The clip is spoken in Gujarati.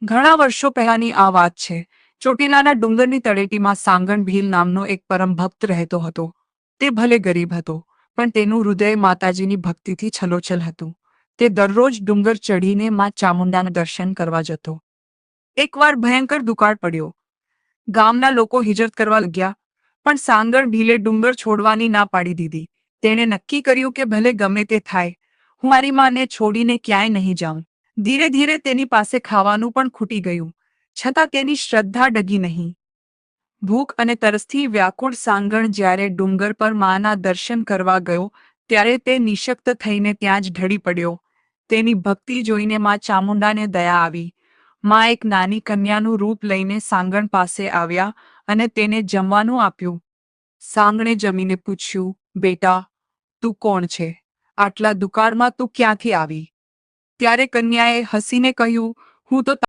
ઘણા વર્ષો પહેલાની આ વાત છે. ચોટીલાના ડુંગરની તળેટીમાં સાંગણ ભીલ નામનો એક પરમ ભક્ત રહેતો હતો. તે ભલે ગરીબ હતો, પણ તેનું હૃદય માતાજીની ભક્તિથી છલોછલ હતું. તે દરરોજ ડુંગર ચઢીને માં ચામુંડાના દર્શન કરવા જતો. એકવાર ભયંકર દુકાળ પડ્યો. ગામના લોકો હિજરત કરવા લાગ્યા, પણ સાંગણ ભીલે ડુંગર છોડવાની ના પાડી દીધી. તેણે નક્કી કર્યું કે ભલે ગમે તે થાય, હું મારી માને છોડીને ક્યાંય નહીં જાઉં. ધીરે ધીરે તેની પાસે ખાવાનું પણ ખૂટી ગયું, છતાં તેની શ્રદ્ધા ડગી નહીં. ભૂખ અને તરસથી વ્યાકુળ સાંગણ જ્યારે ડુંગર પર માના દર્શન કરવા ગયો, ત્યારે તે નિશક્ત થઈને ત્યાં જ ઢળી પડ્યો. તેની ભક્તિ જોઈને માં ચામુંડાને દયા આવી. માં એક નાની કન્યાનું રૂપ લઈને સાંગણ પાસે આવ્યા અને તેને જમવાનું આપ્યું. સાંગણે જમીને પૂછ્યું, બેટા, તું કોણ છે? આટલા દુકાળમાં તું ક્યાંથી આવી? ત્યારે કન્યાએ હસીને કહ્યું, હું તો